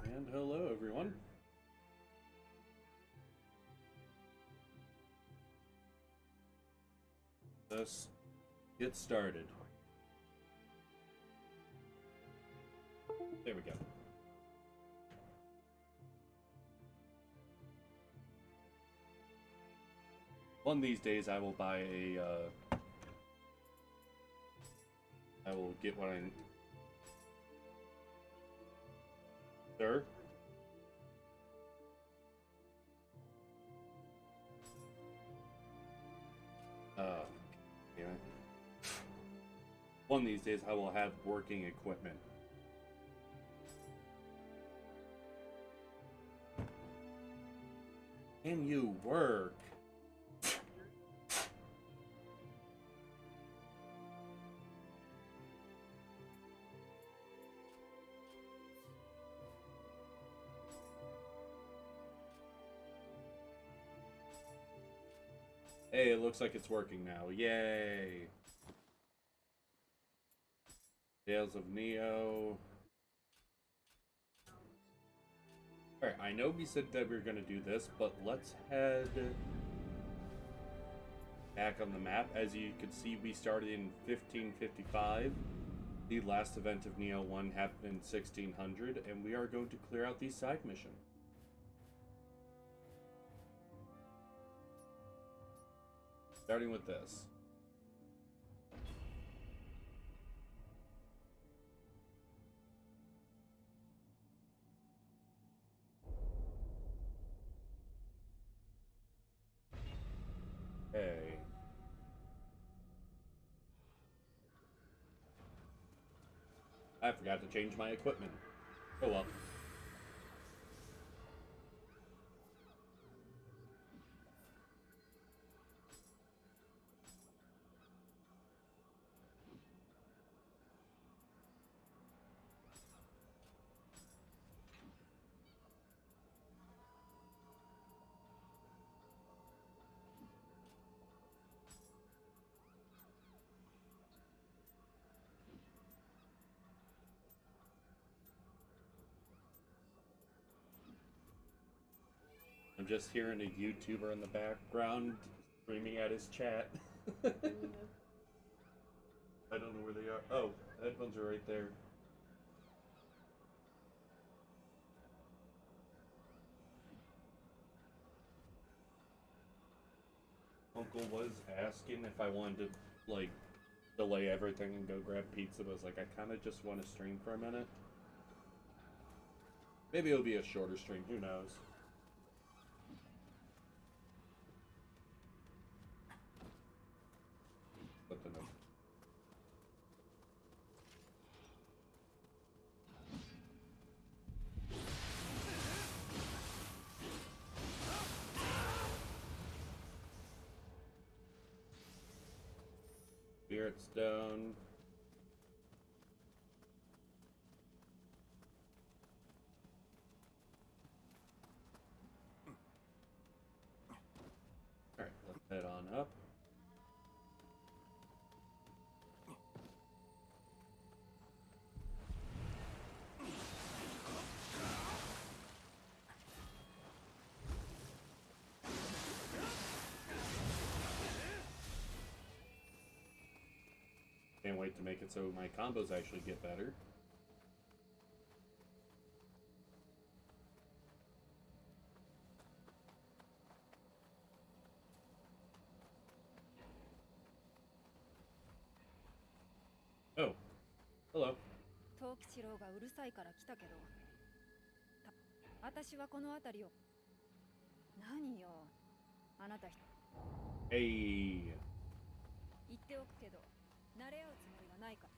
And hello, everyone. Let's get started. There we go. One of these days, I will buy a. I will get one. Sir? Anyway. One of these days, I will have working equipment. Can you work? Hey, it looks like it's working now. Yay! Tales of Nioh. Alright, I know we said that we were going to do this, but let's head back on the map. As you can see, we started in 1555. The last event of Nioh 1 happened in 1600, and we are going to clear out the side mission. Starting with this. Hey. I forgot to change my equipment. Oh well. I'm just hearing a YouTuber in the background screaming at his chat. I don't know where they are. Oh, headphones are right there. Uncle was asking if I wanted to, like, delay everything and go grab pizza, but I was like, I kind of just want to stream for a minute. Maybe it'll be a shorter stream, who knows. But the no. Spirit Stone. Alright, let's head on up. Can't wait to make it so my combos actually get better. Oh, hello. 藤吉郎がうるさいから来たけど、私はこの辺りを。何よ、あなた。Hey. 言っておくけど、慣れ合うつもりはないから。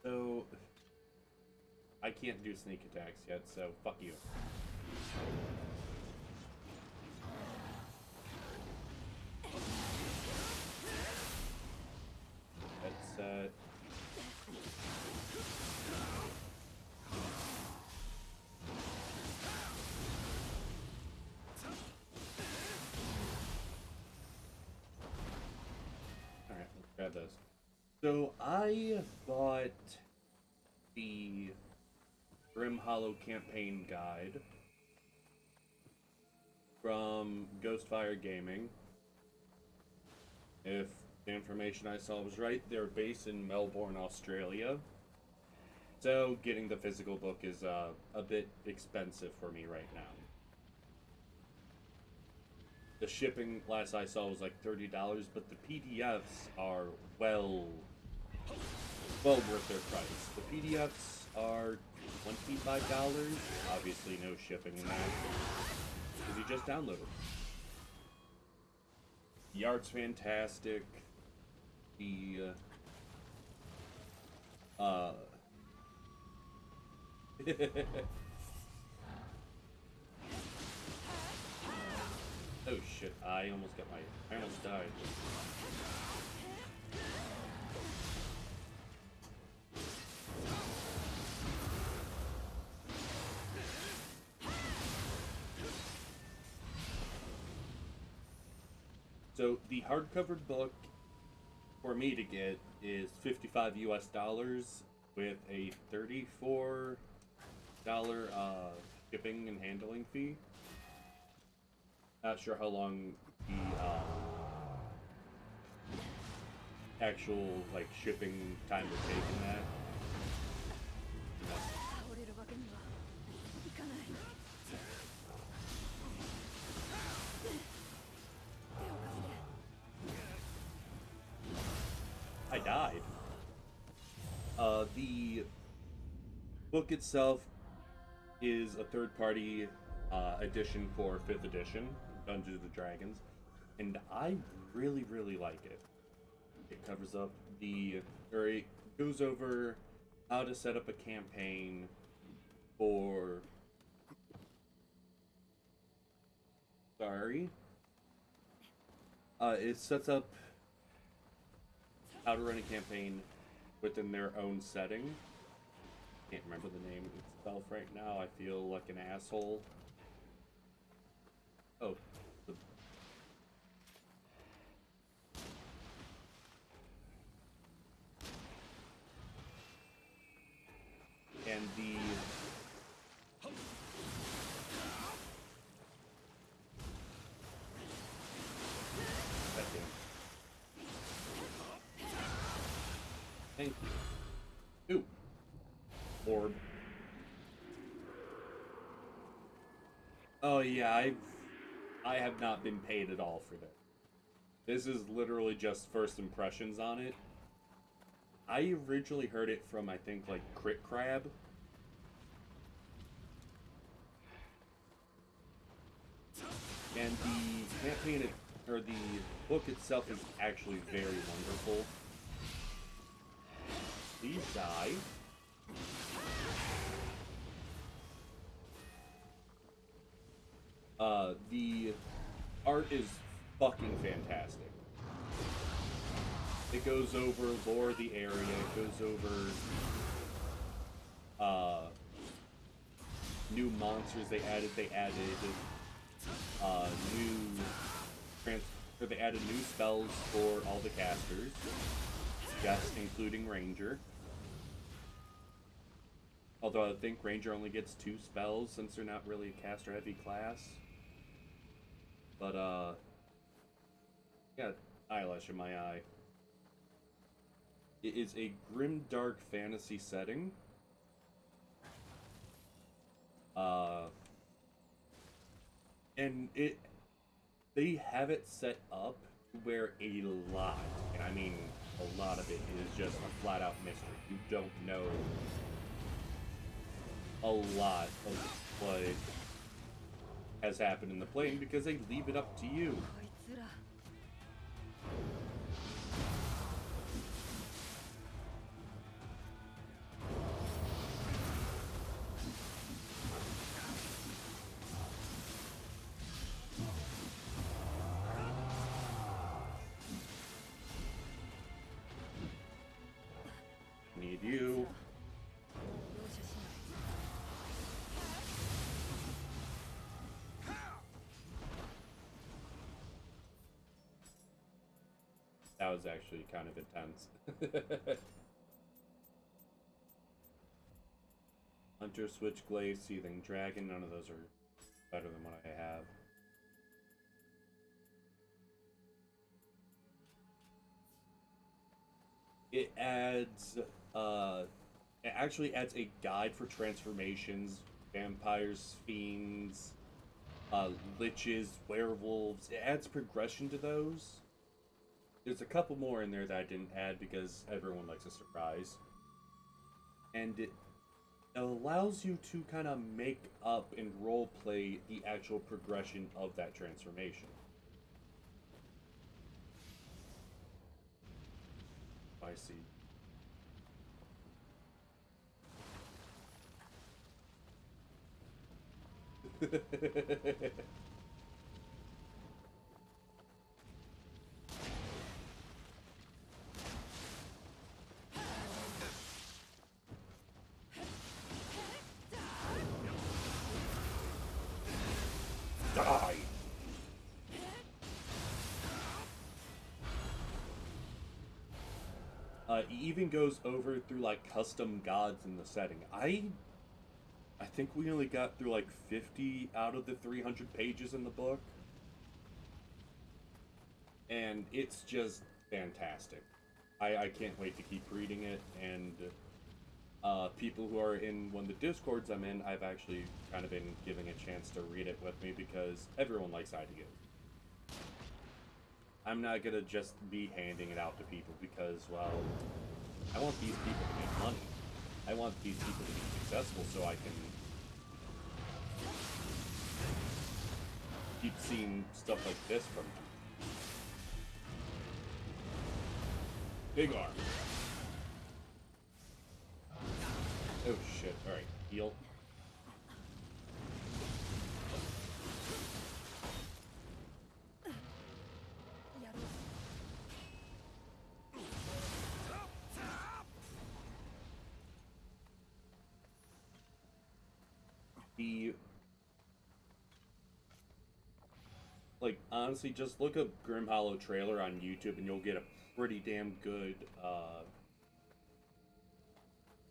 So, I can't do sneak attacks yet, so fuck you. Headset. this. So I bought the Grim Hollow campaign guide from Ghostfire Gaming. If the information I saw was right, they're based in Melbourne, Australia. So getting the physical book is a bit expensive for me right now. The shipping last I saw was like $30, but the PDFs are well worth their price. The PDFs are $25. Obviously no shipping in that, because you just download it. The art's fantastic. The oh shit, I almost died. So the hardcover book for me to get is $55 US with a $34 shipping and handling fee. Not sure how long the actual like shipping time would take in that. I died. The book itself is a third-party edition for 5th edition, Dungeons & Dragons, and I really, really like it. It covers up it goes over how to set up a campaign for... it sets up how to run a campaign within their own setting. Can't remember the name itself right now. I feel like an asshole. Oh, and the thank you. Ooh. Orb. Oh yeah, I have not been paid at all for this. This is literally just first impressions on it. I originally heard it from, I think, like Crit Crab. And the campaign, or the book itself is actually very wonderful. Please die. The art is fucking fantastic. It goes over lore of the area, it goes over new monsters they added. They added new spells for all the casters. Yes, including Ranger. Although I think Ranger only gets 2 spells since they're not really a caster heavy class. But got eyelash in my eye. It is a grim dark fantasy setting. And they have it set up where a lot, and I mean a lot of it, is just a flat out mystery. You don't know a lot of what has happened in the plane because they leave it up to you. Need you. That was actually kind of intense. Hunter, Switchblade, Seething Dragon, none of those are better than what I have. It adds, it actually adds a guide for transformations, vampires, fiends, liches, werewolves. It adds progression to those. There's a couple more in there that I didn't add because everyone likes a surprise. And it allows you to kind of make up and role play the actual progression of that transformation. I see. Die! It even goes over through like custom gods in the setting. I think we only got through like 50 out of the 300 pages in the book. And it's just fantastic. I can't wait to keep reading it, and people who are in one of the discords I'm in, I've actually kind of been giving a chance to read it with me because everyone likes ideas. I'm not gonna just be handing it out to people because, well, I want these people to make money. I want these people to be successful so I can keep seeing stuff like this from them. Big arm. Oh shit, alright, heal. The like honestly just look up Grim Hollow trailer on YouTube and you'll get a pretty damn good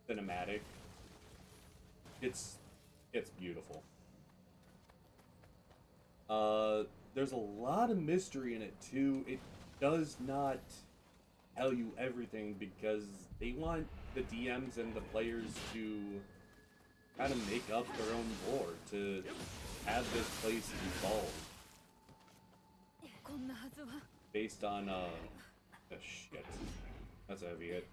cinematic. It's beautiful. There's a lot of mystery in it too. It does not tell you everything because they want the DMs and the players to kind of make up their own lore to have this place evolve based on oh shit, that's a heavy hit.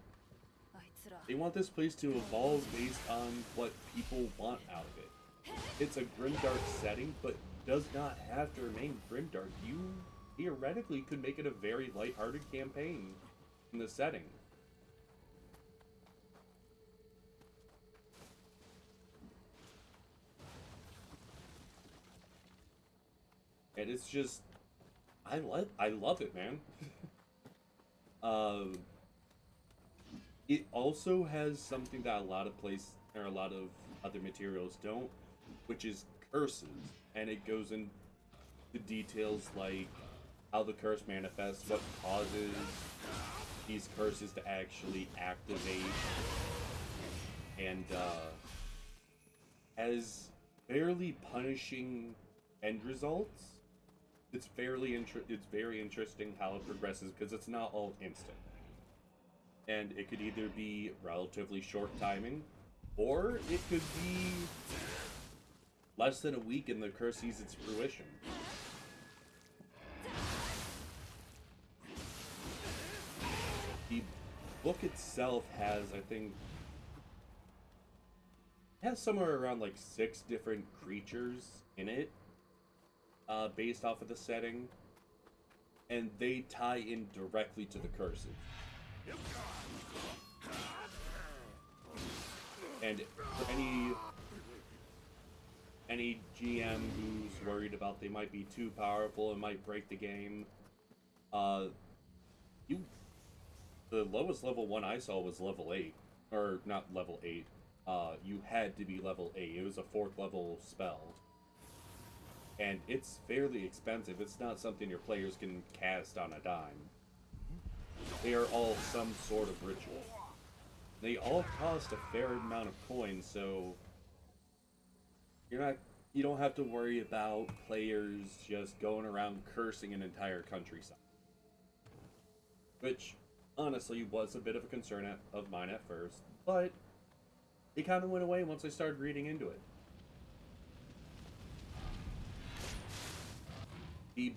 They want this place to evolve based on what people want out of it. It's a grimdark setting, but does not have to remain grimdark. You theoretically could make it a very lighthearted campaign in the setting. And it's just I love it, man. It also has something that a lot of a lot of other materials don't, which is curses, and it goes into details like how the curse manifests, what causes these curses to actually activate, and has fairly punishing end results. It's it's very interesting how it progresses because it's not all instant. And it could either be relatively short timing, or it could be less than a week and the curse sees its fruition. The book itself has, I think, has somewhere around like 6 different creatures in it, based off of the setting, and they tie in directly to the curses. And for any GM who's worried about they might be too powerful and might break the game, you the lowest level one I saw was level 8, or not level 8. You had to be level 8. It was a 4th level spell, and it's fairly expensive. It's not something your players can cast on a dime. they are all some sort of ritual. They all cost a fair amount of coins, so you don't have to worry about players just going around cursing an entire countryside. Which honestly was a bit of a concern of mine at first, but it kind of went away once I started reading into it. The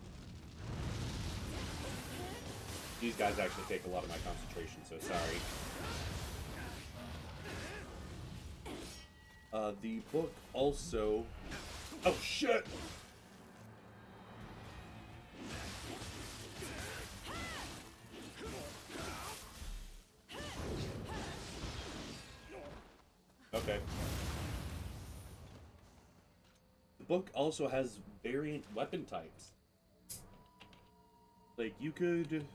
These guys actually take a lot of my concentration, so sorry. The book also... Oh, shit! Okay. The book also has variant weapon types. Like, you could...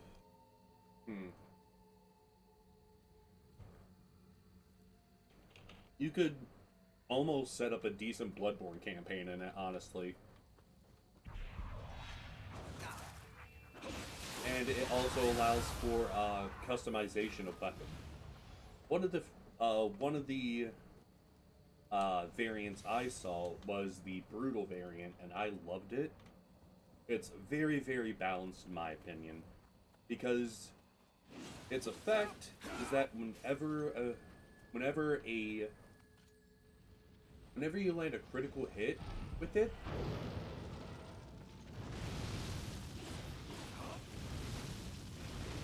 You could almost set up a decent Bloodborne campaign in it, honestly. And it also allows for customization of weapons. One of the variants I saw was the brutal variant, and I loved it. It's very, very balanced in my opinion, because its effect is that whenever you land a critical hit with it,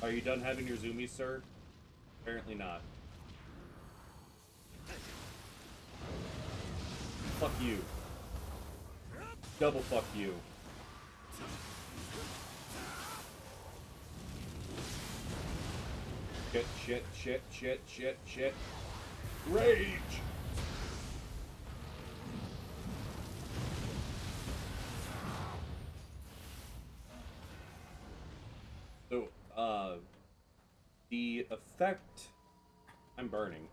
are you done having your zoomies, sir? Apparently not. Fuck you. Double fuck you. Shit. Rage! So, the effect... I'm burning.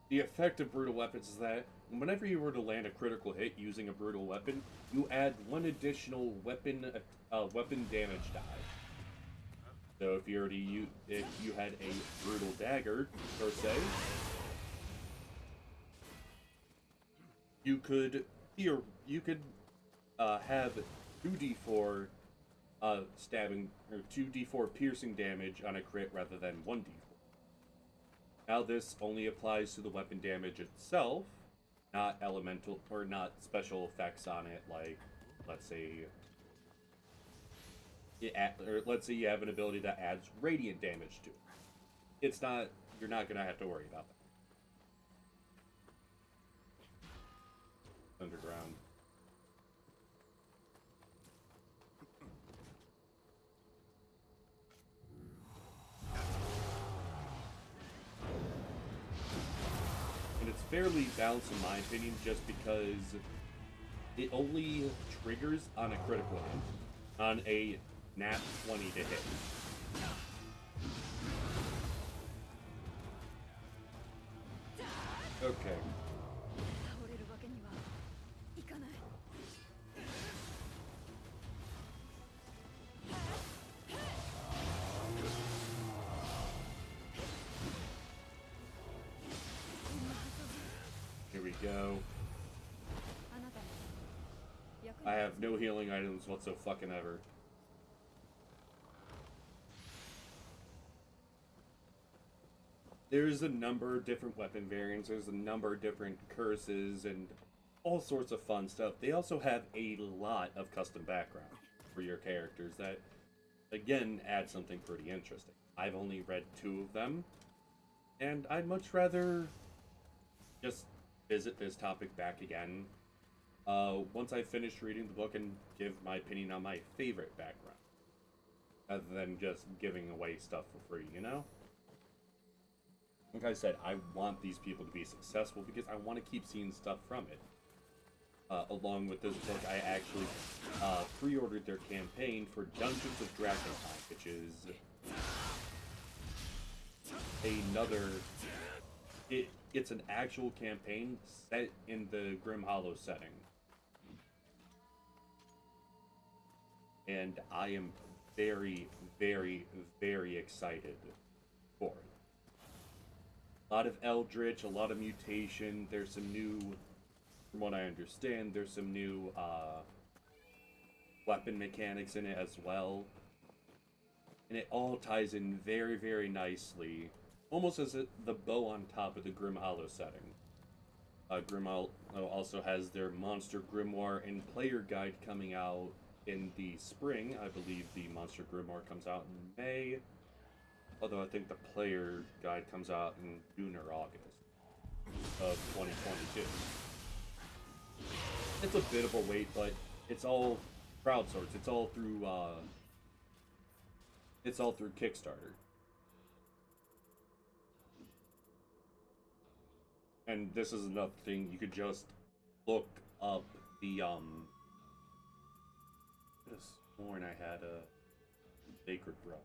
The effect of brutal weapons is that whenever you were to land a critical hit using a brutal weapon, you add one additional weapon damage die. So if you had a brutal dagger per se, you could have 2d4 stabbing or 2d4 piercing damage on a crit rather than 1d4. Now this only applies to the weapon damage itself, not elemental or not special effects on it, like let's say let's say you have an ability that adds radiant damage to it. You're not gonna have to worry about that. Underground. And it's fairly balanced in my opinion, just because it only triggers on a critical hit, on a nat 20 to hit. Okay. Here we go. I have no healing items whatsoever. There's a number of different weapon variants, there's a number of different curses, and all sorts of fun stuff. They also have a lot of custom background for your characters that, again, add something pretty interesting. I've only read 2 of them, and I'd much rather just visit this topic back again once I finish reading the book and give my opinion on my favorite background, rather than just giving away stuff for free, you know? Like I said, I want these people to be successful because I want to keep seeing stuff from it. Along with this book, I actually pre-ordered their campaign for Dungeons of Dragonheim, which is another... It's an actual campaign set in the Grim Hollow setting. And I am very, very, very excited for it. A lot of Eldritch, a lot of mutation. There's some new, from what I understand, there's some new weapon mechanics in it as well. And it all ties in very, very nicely, almost as the bow on top of the Grim Hollow setting. Grim Hollow also has their Monster Grimoire and Player Guide coming out in the spring. I believe the Monster Grimoire comes out in May, although I think the Player Guide comes out in June or August of 2022. It's a bit of a wait, but it's all crowdsourced. It's all through Kickstarter. And this is another thing, you could just look up the I could have sworn I had a sacred run.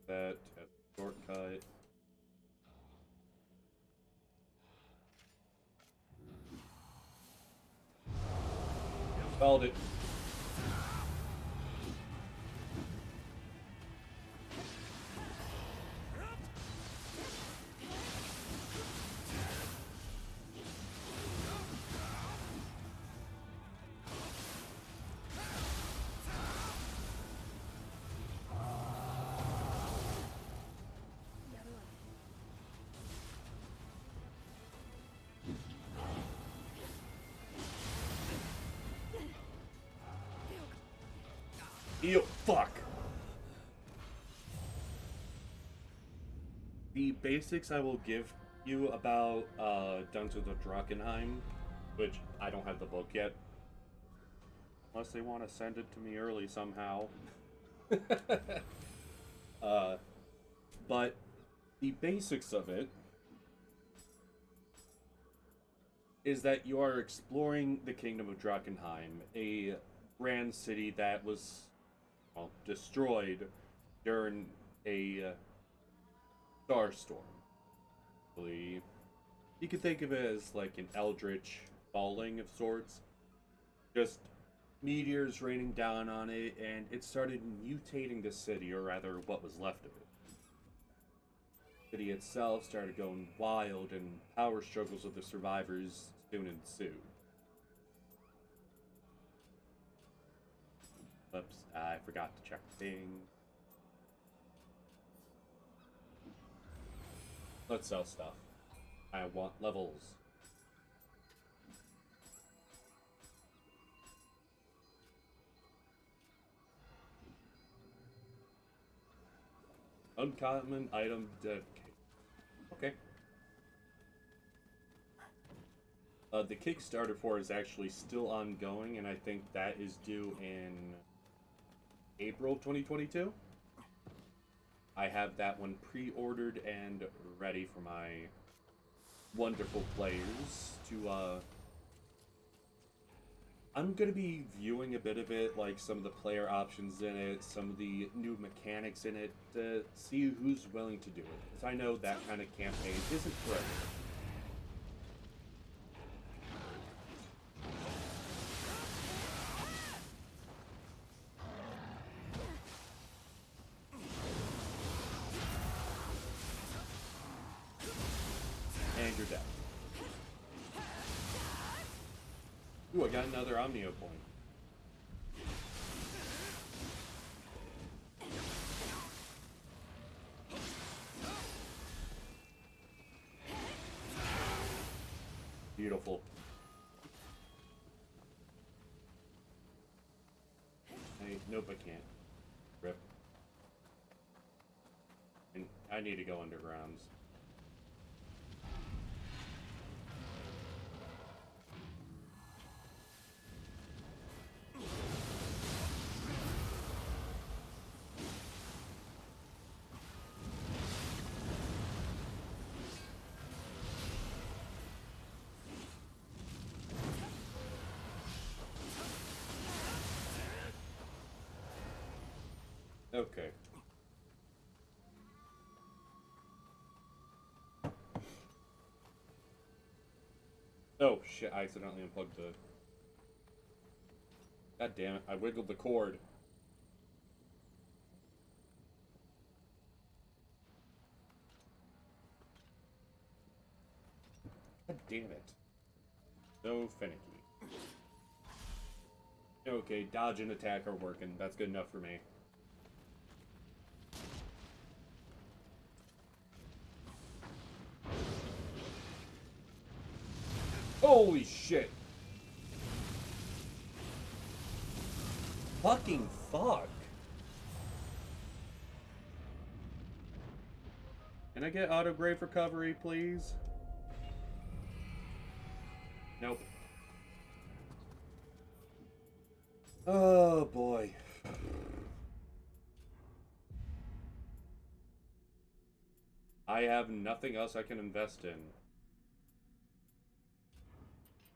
That as a shortcut. Spelled it. Ew, fuck. The basics I will give you about Dungeons of Drakkenheim, which I don't have the book yet. Unless they want to send it to me early somehow. But the basics of it is that you are exploring the Kingdom of Drakkenheim, a grand city that was destroyed during a starstorm. You could think of it as like an eldritch falling of sorts. Just meteors raining down on it, and it started mutating the city, or rather, what was left of it. The city itself started going wild, and power struggles of the survivors soon ensued. Oops, I forgot to check the thing. Let's sell stuff. I want levels. Uncommon item dev. Okay. The Kickstarter for it is actually still ongoing, and I think that is due in April 2022. I have that one pre-ordered and ready for my wonderful players to I'm gonna be viewing a bit of it, like some of the player options in it, some of the new mechanics in it, to see who's willing to do it. Because I know that kind of campaign isn't for everyone. And you're dead. Ooh, I got another Nioh point. Beautiful. Hey, nope, I can't. Rip. And I need to go undergrounds. Okay. Oh shit, I accidentally unplugged the... God damn it, I wiggled the cord. God damn it. So finicky. Okay, dodge and attack are working. That's good enough for me. Holy shit! Fucking fuck! Can I get auto-grave recovery, please? Nope. Oh, boy. I have nothing else I can invest in.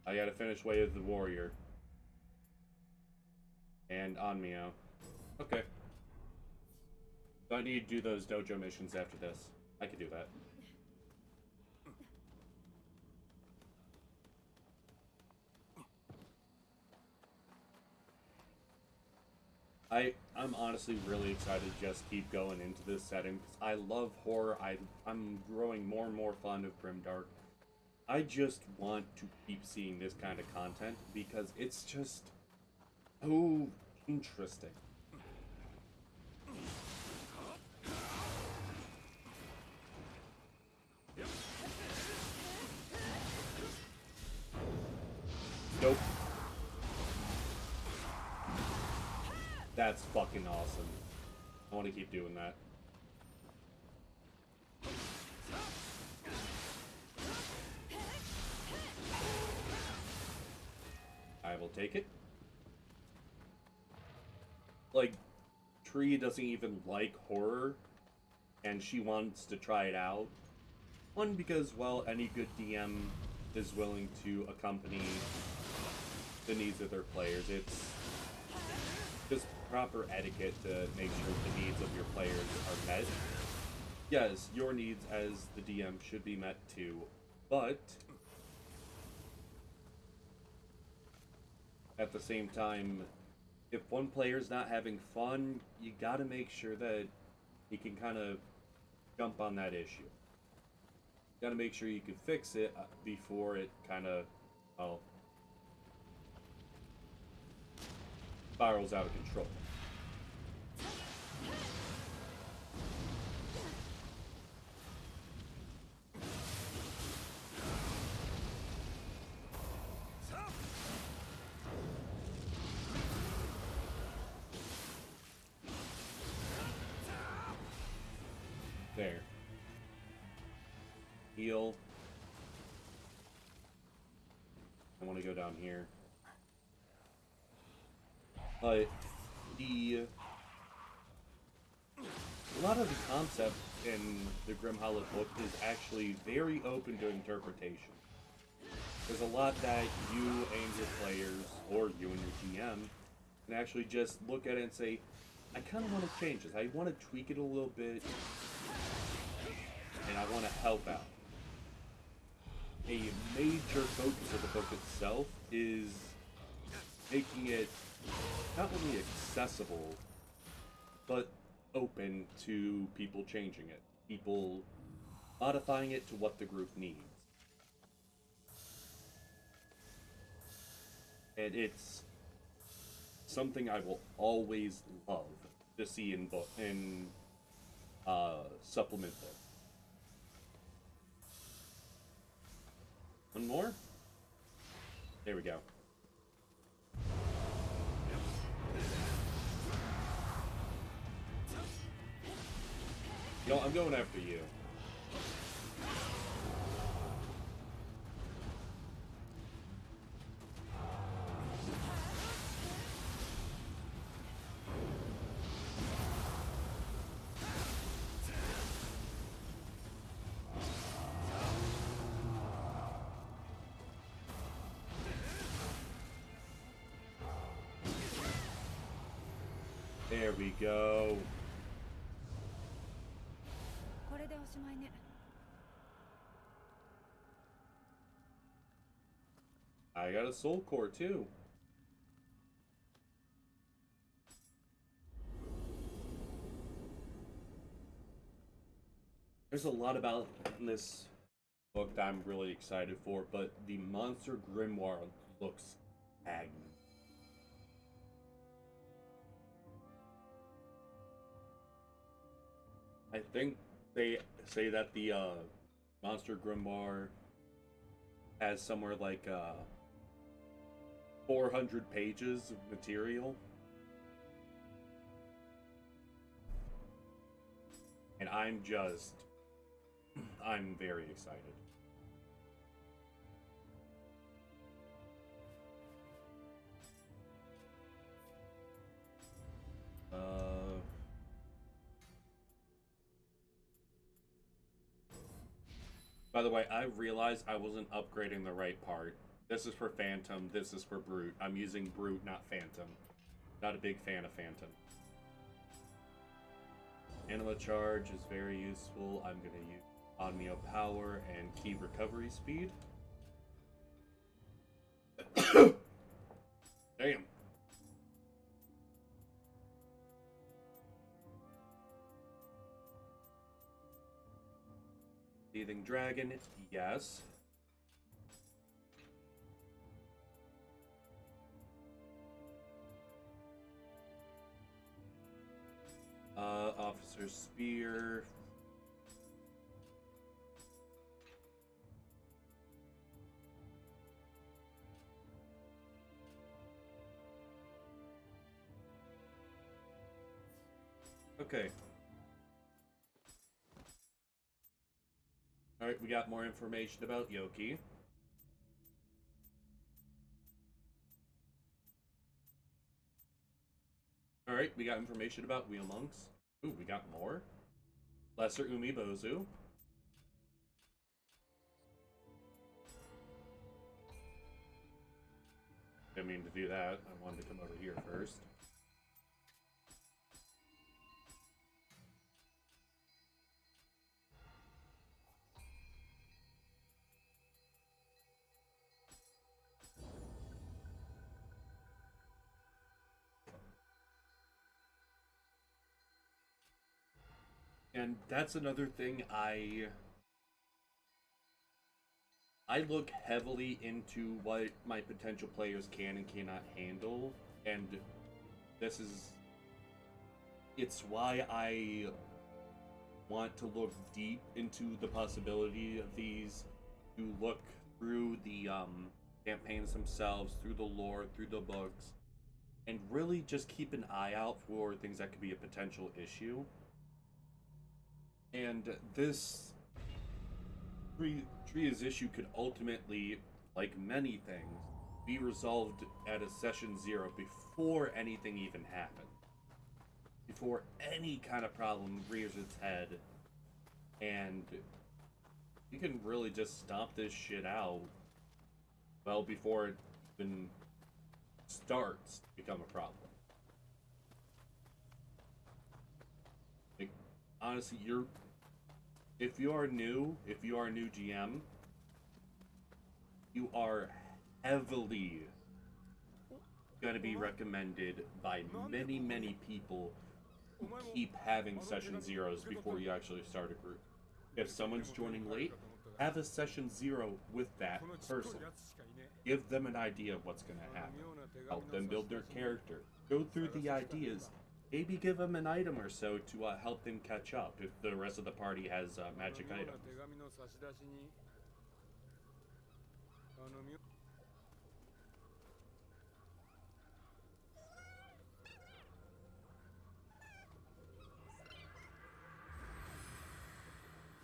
I gotta finish Way of the Warrior. And on Nioh. Okay. So I need to do those dojo missions after this. I can do that. I'm honestly really excited to just keep going into this setting because I love horror. I'm growing more and more fond of Grimdark. I just want to keep seeing this kind of content because it's just so interesting. Nope. That's fucking awesome. I want to keep doing that. I will take it. Like, Tree doesn't even like horror, and she wants to try it out. One, because, well, any good DM is willing to accompany the needs of their players. It's just proper etiquette to make sure the needs of your players are met. Yes, your needs as the DM should be met too, but at the same time, if one player's not having fun, you gotta make sure that he can kind of jump on that issue. Gotta make sure you can fix it before it kind of, well, spirals out of control. There. Heal. I want to go down here. But a lot of the concept in the Grim Hollow book is actually very open to interpretation. There's a lot that you and your players, or you and your GM, can actually just look at it and say, I kind of want to change this. I want to tweak it a little bit, and I want to help out. A major focus of the book itself is making it not only accessible, but open to people changing it. People modifying it to what the group needs. And it's something I will always love to see in supplement book. One more? There we go. You know, I'm going after you. There we go. これでおしまいね。 I got a soul core too. There's a lot about this book that I'm really excited for, but the Monster Grimoire looks aggy. I think they say that the Monster Grimoire has somewhere like 400 pages of material. And I'm very excited. By the way, I realized I wasn't upgrading the right part. This is for Phantom, this is for Brute. I'm using Brute, not Phantom. Not a big fan of Phantom. Anima Charge is very useful. I'm going to use Nioh Power and Key Recovery Speed. Damn. Seething Dragon, yes. Officer Spear. Okay. Alright, we got more information about Yoki. Alright, we got information about Wheel Monks. Ooh, we got more. Lesser Umibozu. Didn't mean to do that. I wanted to come over here first. And that's another thing I look heavily into what my potential players can and cannot handle, and this is it's why I want to look deep into the possibility of these, to look through the campaigns themselves, through the lore, through the books, and really just keep an eye out for things that could be a potential issue. And this Tria's issue could ultimately, like many things, be resolved at a session 0 before anything even happened. Before any kind of problem rears its head. And you can really just stomp this shit out well before it even starts to become a problem. Like, honestly, if you are new GM, you are heavily going to be recommended by many people who keep having session 0s before you actually start a group. If someone's joining late, have a session 0 with that person. Give them an idea of what's going to happen. Help them build their character. Go through the ideas. Maybe give them an item or so to help them catch up if the rest of the party has magic items.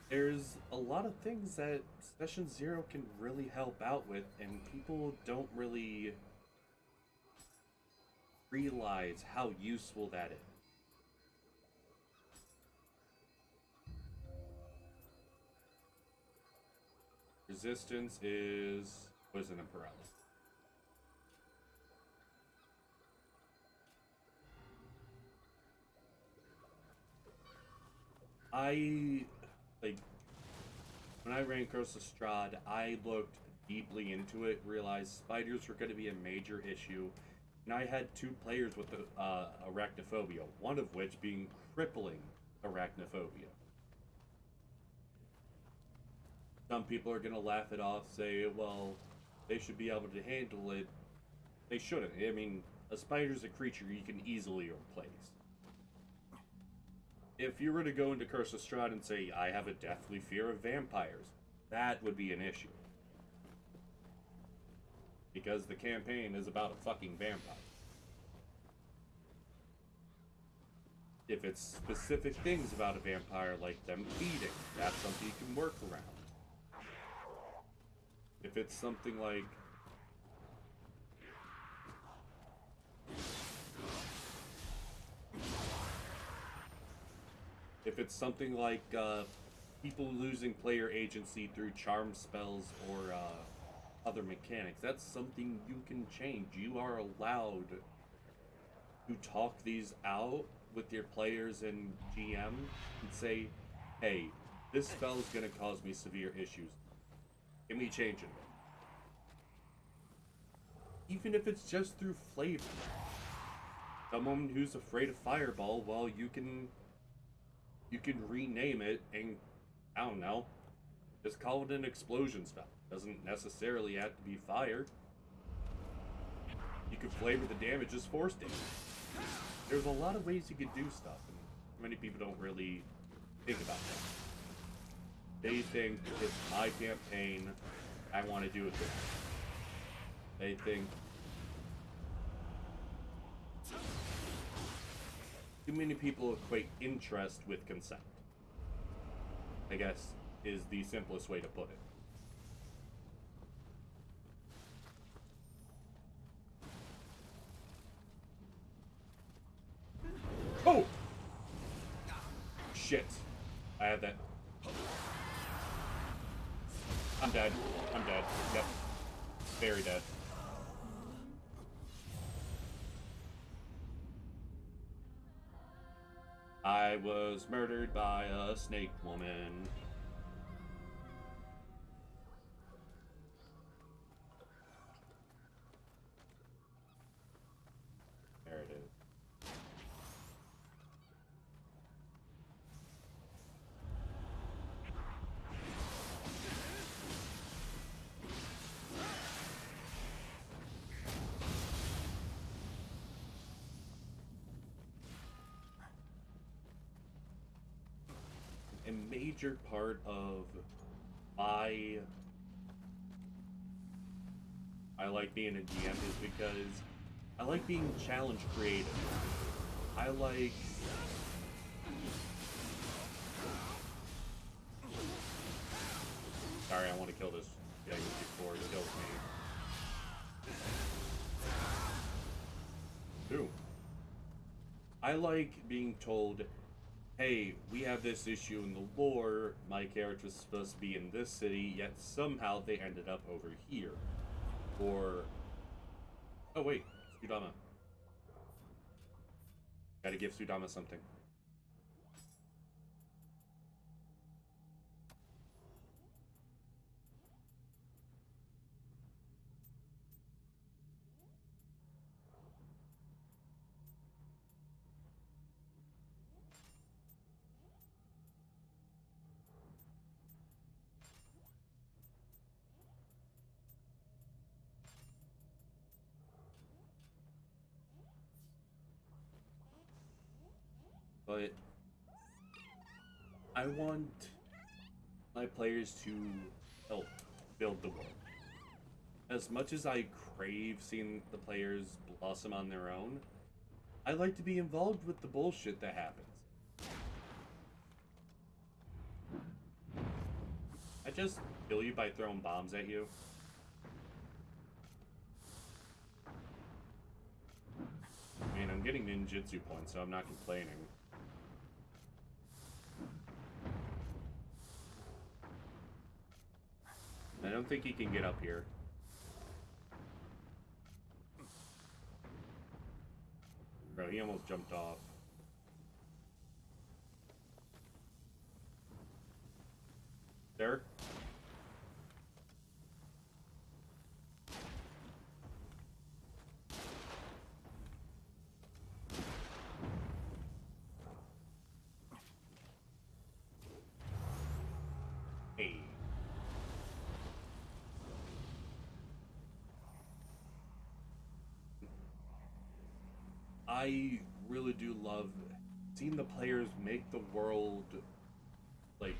There's a lot of things that Session 0 can really help out with, and people don't really realize how useful that is. Resistance is poison and paralysis. When I ran Curse Strahd, I looked deeply into it, realized spiders were going to be a major issue, and I had 2 players with arachnophobia, one of which being crippling arachnophobia. Some people are gonna laugh it off, say, well, they should be able to handle it. They shouldn't. I mean, a spider's a creature you can easily replace. If you were to go into Curse of Strahd and say, I have a deathly fear of vampires, that would be an issue. Because the campaign is about a fucking vampire. If it's specific things about a vampire, like them feeding, that's something you can work around. If it's something like... If it's something like people losing player agency through charm spells or other mechanics, that's something you can change. You are allowed to talk these out with your players and GM and say, hey, this spell is going to cause me severe issues. Can we change it? Even if it's just through flavor. Someone who's afraid of Fireball, well, you can rename it and, I don't know, just call it an explosion spell. Doesn't necessarily have to be fire. You could flavor the damage as force damage. There's a lot of ways you could do stuff, and many people don't really think about that. They think, it's my campaign, I want to do it this way. They think too many people equate interest with consent, I guess, is the simplest way to put it. Oh! Shit. I have that. I'm dead. I'm dead. Yep. Very dead. I was murdered by a snake woman. There it is. A major part of why I like being a GM is because I like being challenge creative. I like sorry, I want to kill this guy before he kills me. Ooh. I like being told, hey, we have this issue in the lore, my character's supposed to be in this city, yet somehow they ended up over here. Or, oh wait, Sudama. Gotta give Sudama something. But I want my players to help build the world. As much as I crave seeing the players blossom on their own, I like to be involved with the bullshit that happens. I just kill you by throwing bombs at you. I mean, I'm getting ninjutsu points, so I'm not complaining. I don't think he can get up here. Bro, he almost jumped off. There? Hey. I really do love seeing the players make the world like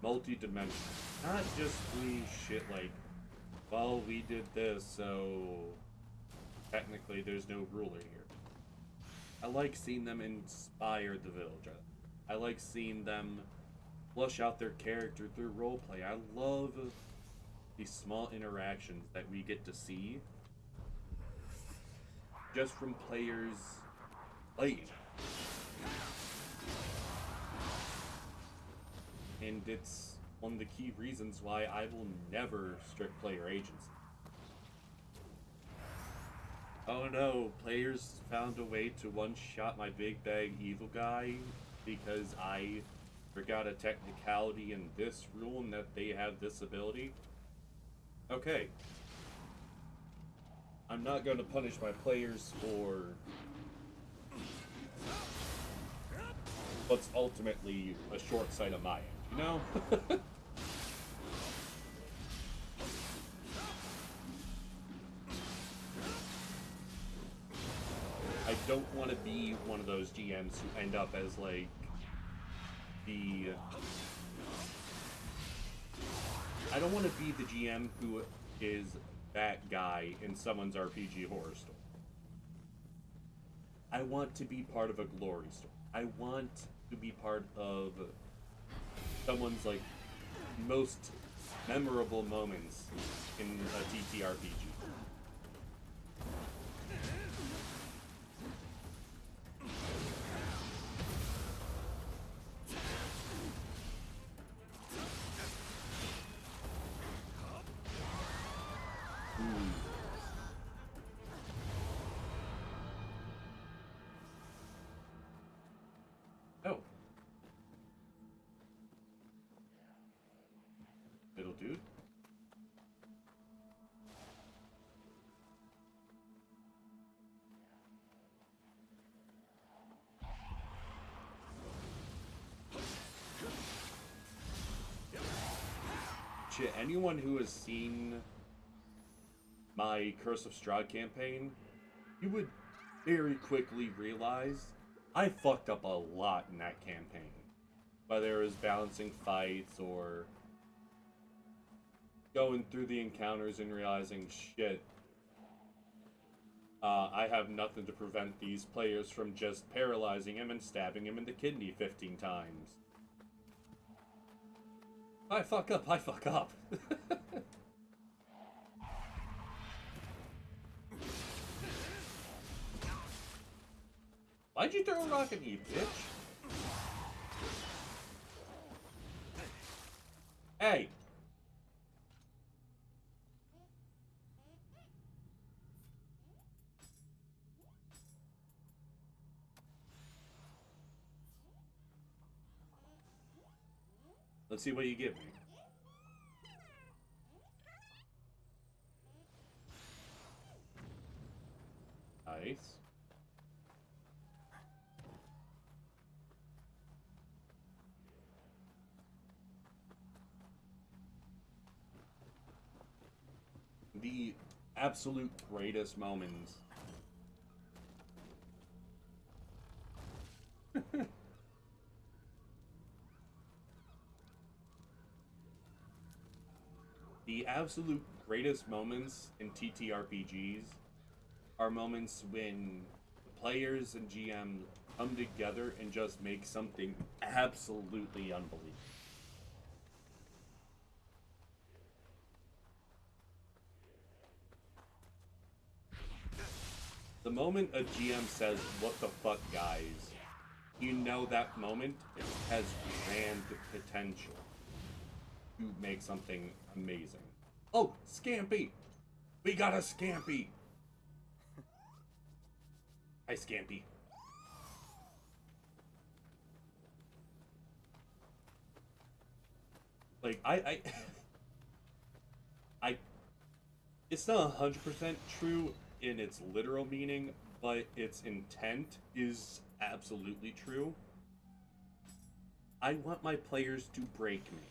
multi-dimensional. Not just through shit like, well, we did this, so technically there's no ruler here. I like seeing them inspire the villager. I like seeing them flush out their character through roleplay. I love these small interactions that we get to see just from players playing. And it's one of the key reasons why I will never strict player agency. Oh no, players found a way to one-shot my big bag evil guy because I forgot a technicality in this rule and that they have this ability. Okay. I'm not going to punish my players for what's ultimately a short sight on my end, you know? I don't want to be one of those GMs who end up as like I don't want to be the GM who is that guy in someone's RPG horror story. I want to be part of a glory story. I want to be part of someone's like most memorable moments in a TTRPG. Oh. Little dude. Shit, anyone who has seen my Curse of Strahd campaign, you would very quickly realize I fucked up a lot in that campaign. Whether it was balancing fights or going through the encounters and realizing, shit, I have nothing to prevent these players from just paralyzing him and stabbing him in the kidney 15 times. I fuck up, I fuck up. Why'd you throw a rock at me, bitch? Hey! Let's see what you give me. Nice. The absolute greatest moments. The absolute greatest moments in TTRPGs are moments when players and GM come together and just make something absolutely unbelievable. The moment a GM says, "What the fuck, guys?" you know that moment has grand potential to make something amazing. Oh, Scampy! We got a Scampy! Hi, Scampy. Like, I it's not 100% true in its literal meaning, but its intent is absolutely true. I want my players to break me.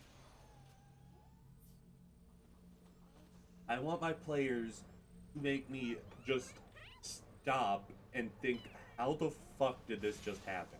I want my players to make me just stop and think, how the fuck did this just happen?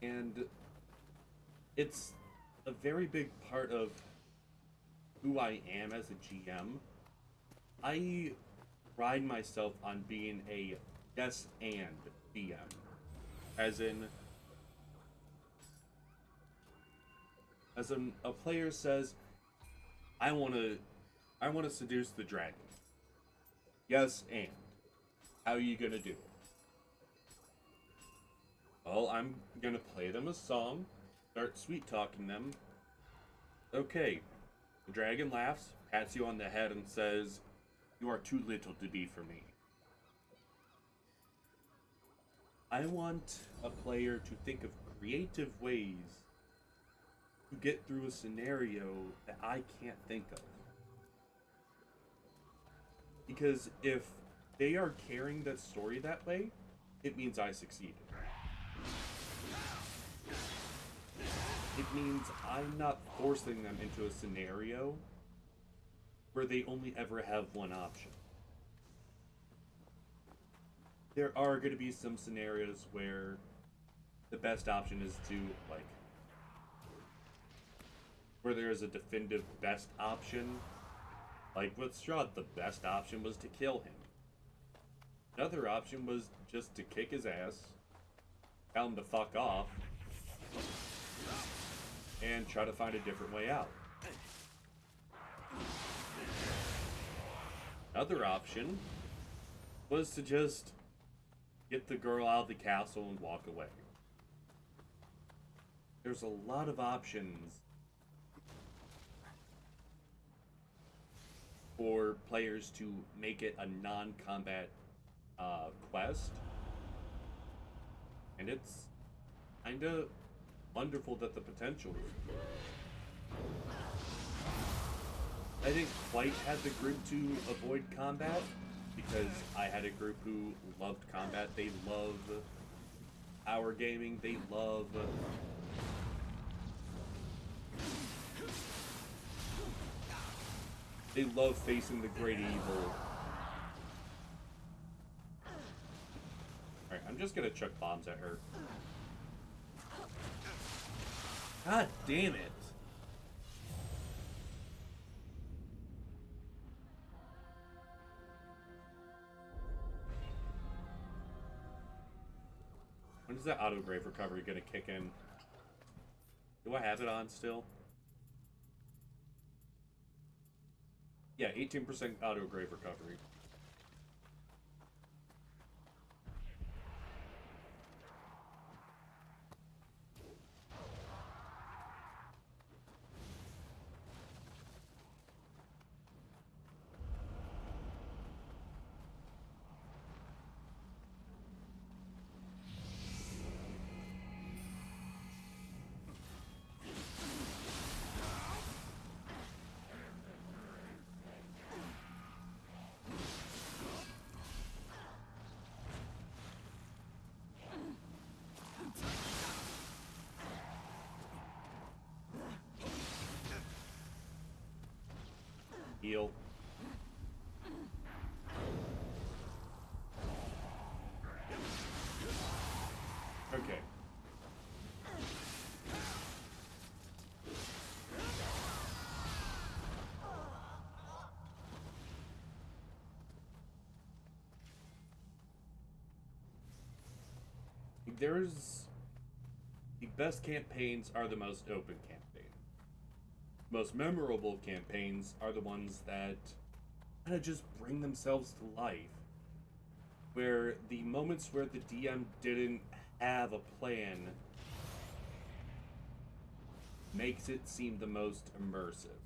And it's a very big part of who I am as a GM. I pride myself on being a yes and DM. As in, a player says, I wanna seduce the dragon. Yes and. How are you gonna do it? Well, I'm gonna play them a song, start sweet talking them. Okay. The dragon laughs, pats you on the head, and says, you are too little to be for me. I want a player to think of creative ways to get through a scenario that I can't think of. Because if they are carrying that story that way, it means I succeeded. It means I'm not forcing them into a scenario where they only ever have one option. There are going to be some scenarios where the best option is to, like, where there is a definitive best option. Like with Strahd, the best option was to kill him. Another option was just to kick his ass, tell him to fuck off, and try to find a different way out. Another option was to just get the girl out of the castle and walk away. There's a lot of options for players to make it a non-combat quest, and it's kinda wonderful that the potential is. I think Flight had the group to avoid combat because I had a group who loved combat. They love hour gaming. They love facing the great evil. Alright, I'm just gonna chuck bombs at her. God damn it. When is that auto grave recovery gonna kick in? Do I have it on still? Yeah, 18% auto grave recovery. Heal. Okay. There's... The best campaigns are the most open campaigns. Most memorable campaigns are the ones that kind of just bring themselves to life. Where the moments where the DM didn't have a plan makes it seem the most immersive.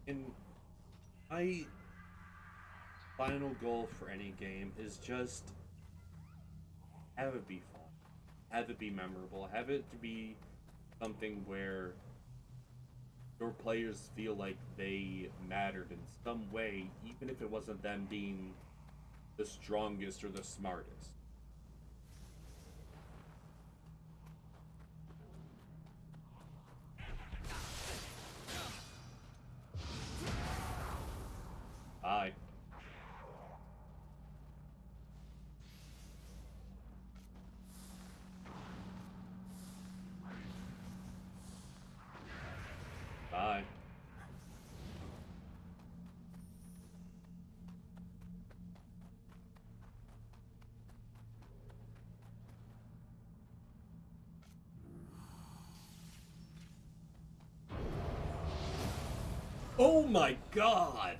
And my final goal for any game is just have it be fun, have it be memorable, have it to be something where your players feel like they mattered in some way, even if it wasn't them being the strongest or the smartest. Bye. Bye. Oh my god!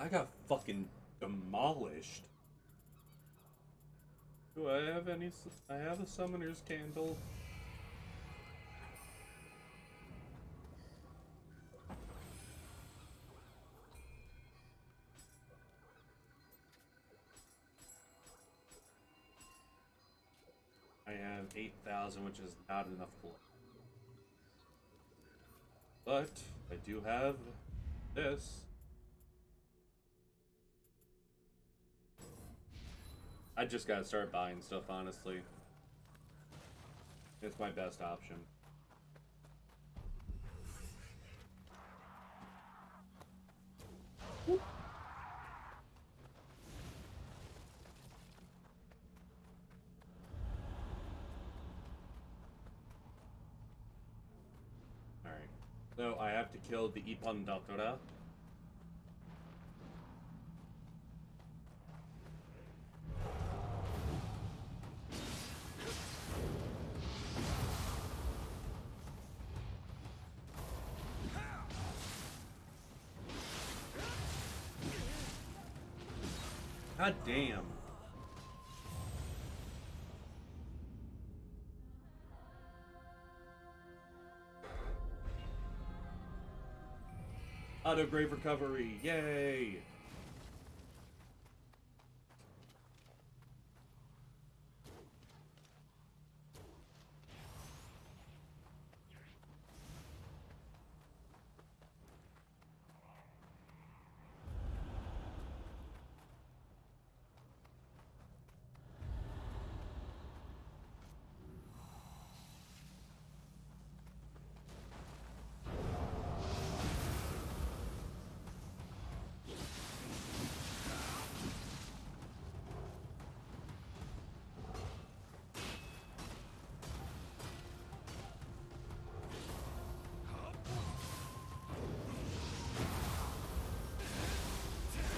I got fucking demolished. Do I have any? I have a summoner's candle. I have 8,000, which is not enough blood. But I do have this. I just gotta start buying stuff, honestly. It's my best option. Alright. So I have to kill the Ipandatora. God damn. Auto grave recovery. Yay.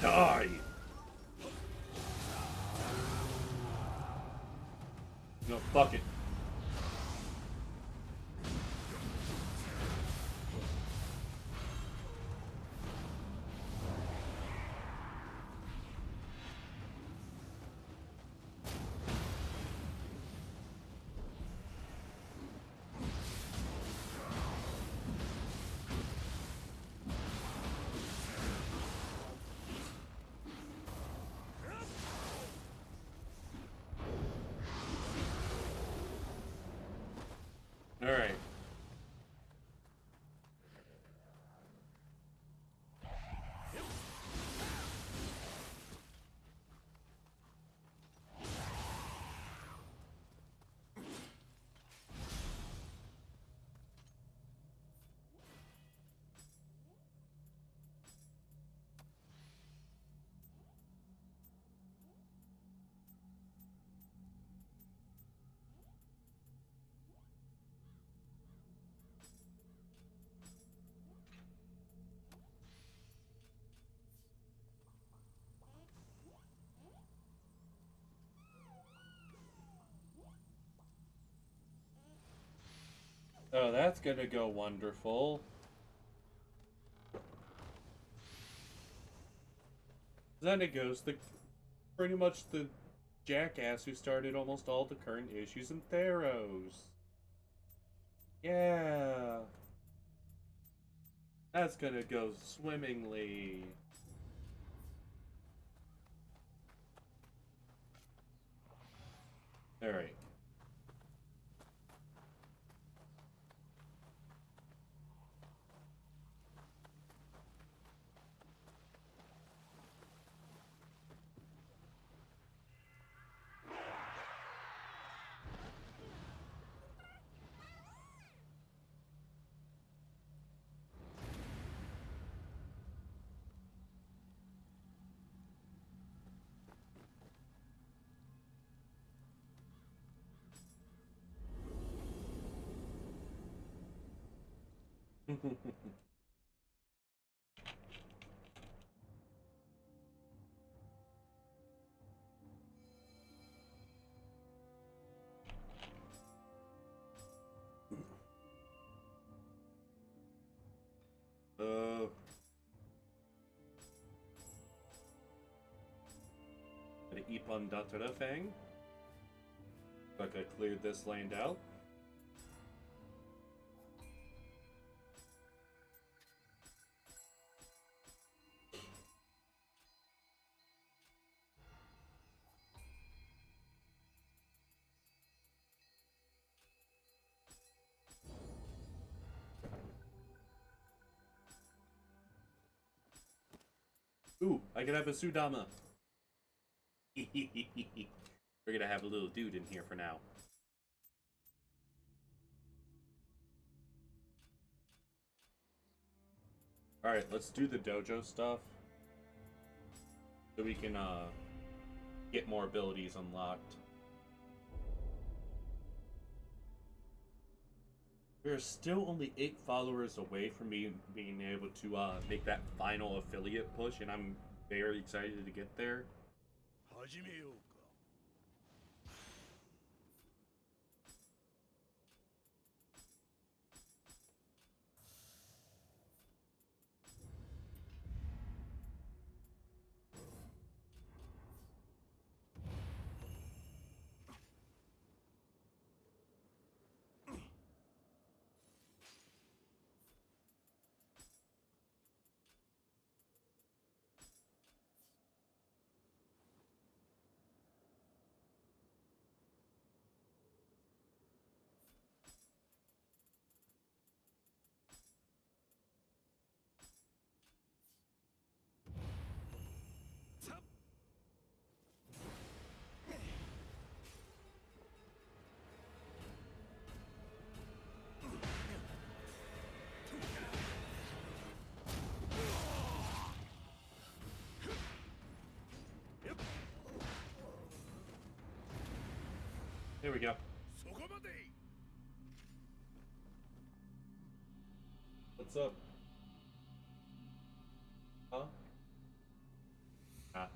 Die. No, fuck it. Alright. Oh, that's gonna go wonderful. Xenagos, the pretty much the jackass who started almost all the current issues in Theros. Yeah. That's gonna go swimmingly. Alright. uh, Gonna Ippon Datara Fang. Like I cleared this land out. Ooh, I can have a Sudama. We're gonna have a little dude in here for now. Alright, let's do the dojo stuff. So we can get more abilities unlocked. We're still only 8 followers away from me being able to make that final affiliate push, and I'm very excited to get there. Here we go. What's up? Huh? Ah.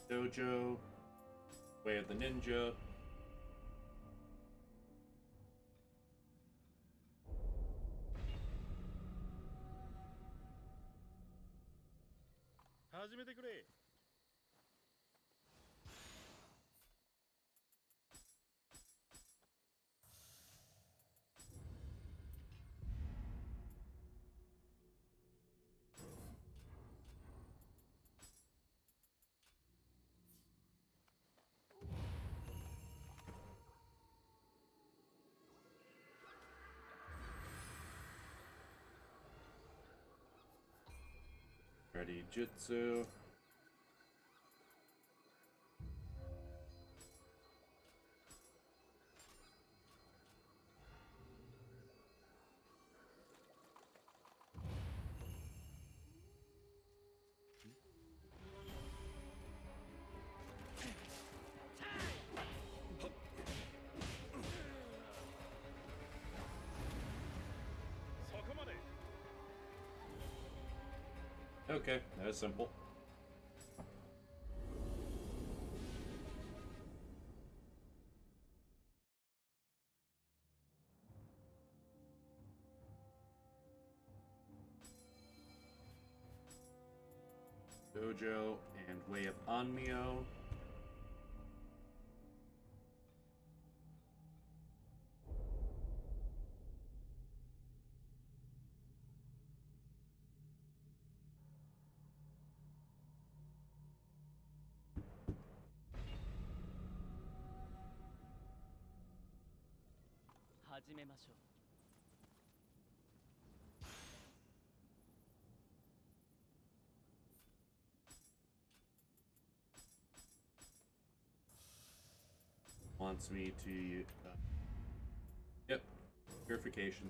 Dojo. Way of the Ninja. Ready Jutsu. Okay, that's simple. Dojo and Way of Nioh. Wants me to yep, purification.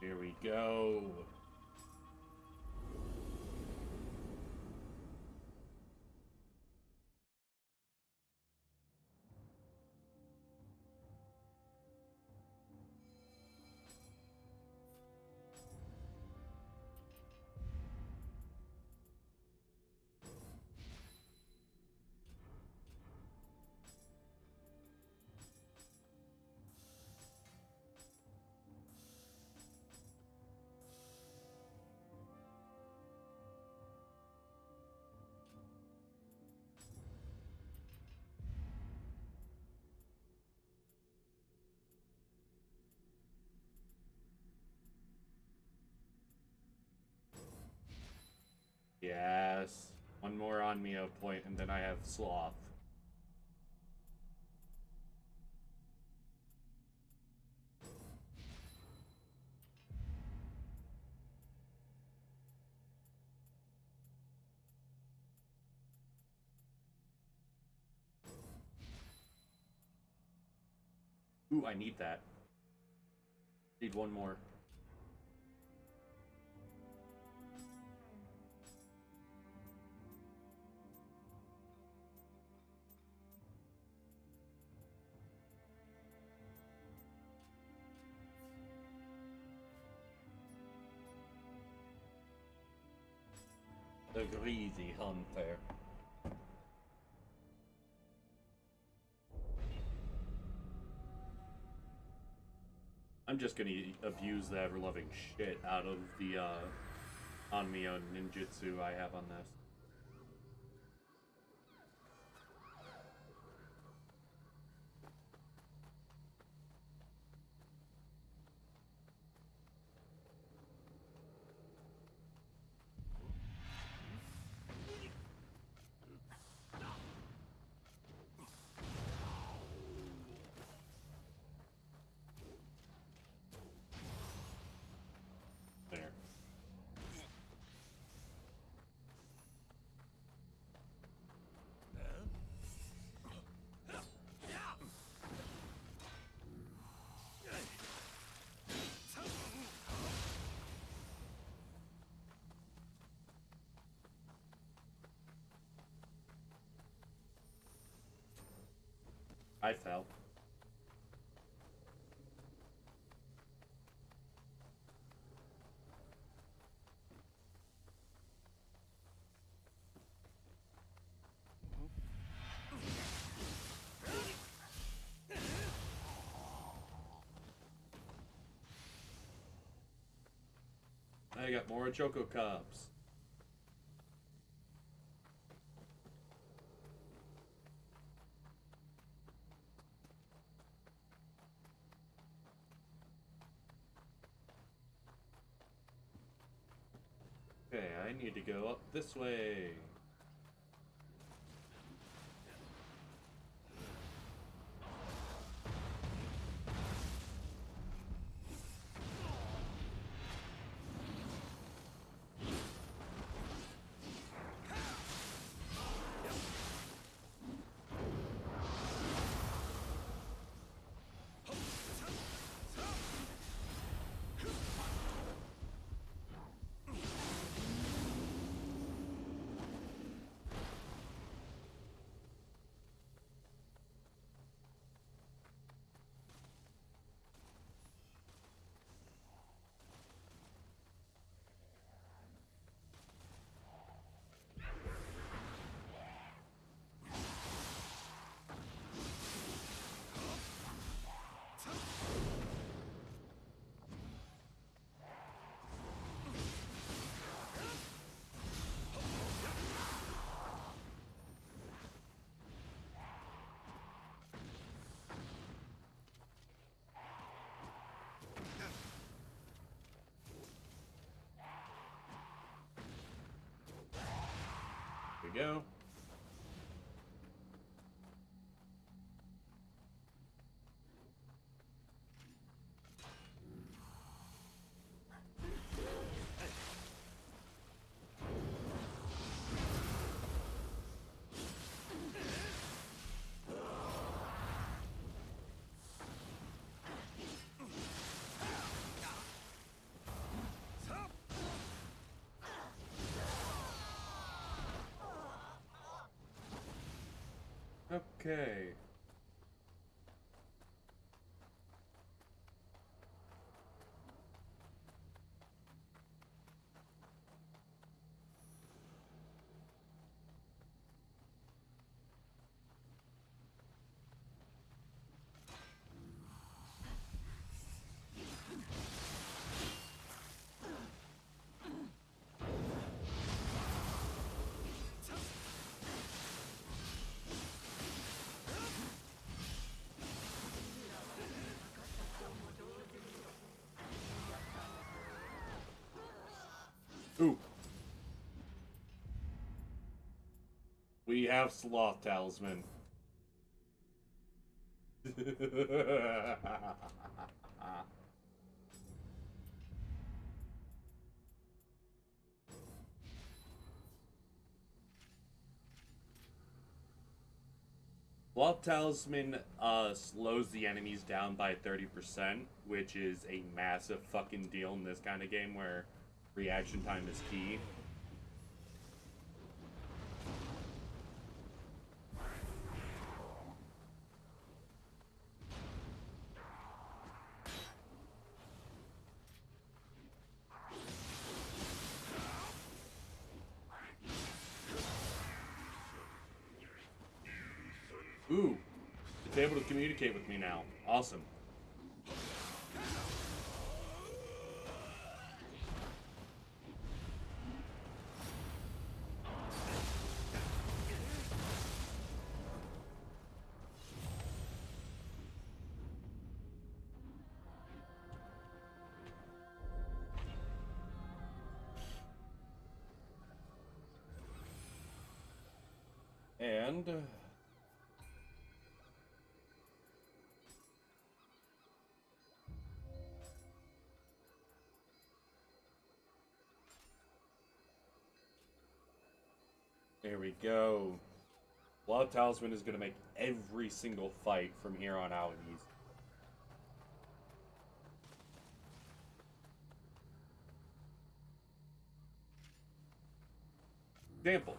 Here we go. Yes. One more on Nioh point, and then I have Sloth. Ooh, I need that. Need one more. The greasy hunter. I'm just gonna abuse the ever-loving shit out of the Onmyo ninjutsu I have on this. There. I fell. I got more Choco Cubs. Okay, I need to go up this way. we go. Okay. Ooh. We have Sloth Talisman. Sloth Talisman slows the enemies down by 30%, which is a massive fucking deal in this kind of game where reaction time is key. Ooh, it's able to communicate with me now. Awesome. And there we go. Sloth Talisman is going to make every single fight from here on out easy. Example.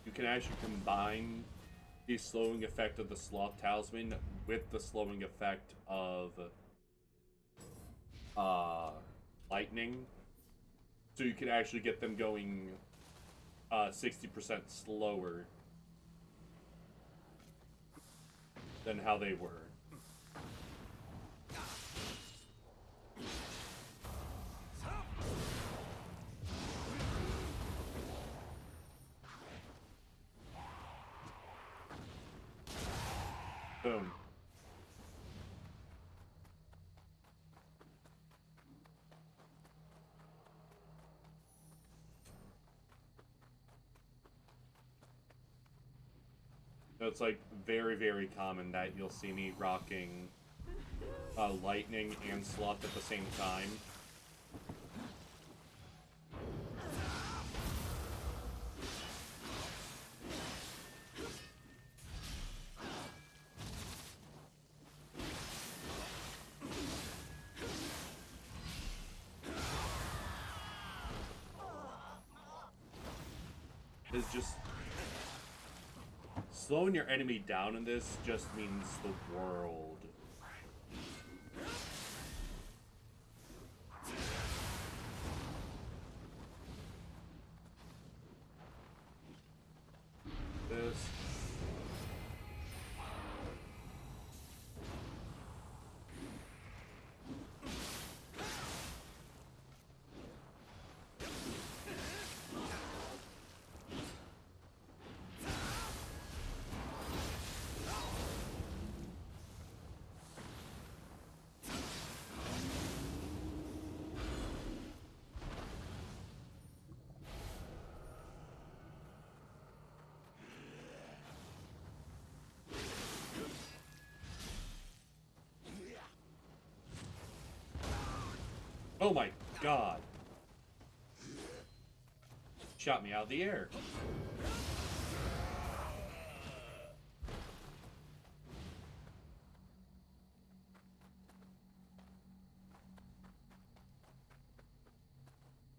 You can actually combine the slowing effect of the Sloth Talisman with the slowing effect of lightning, so you can actually get them going 60% slower than how they were. Boom. So it's like very, very common that you'll see me rocking lightning and sloth at the same time. Is just slowing your enemy down in this just means the world. This. Oh my god. Shot me out of the air.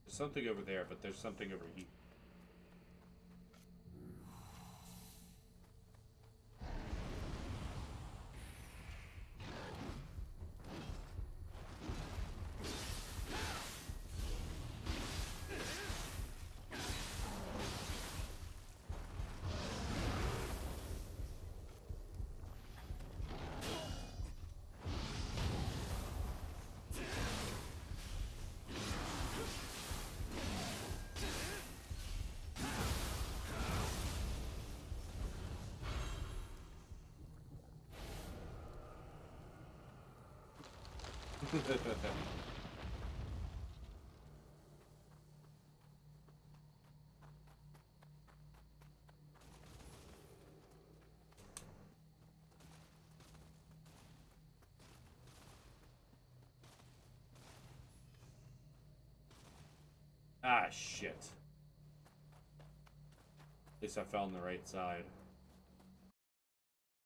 There's something over there, but there's something over here. Ah, shit. At least I fell on the right side.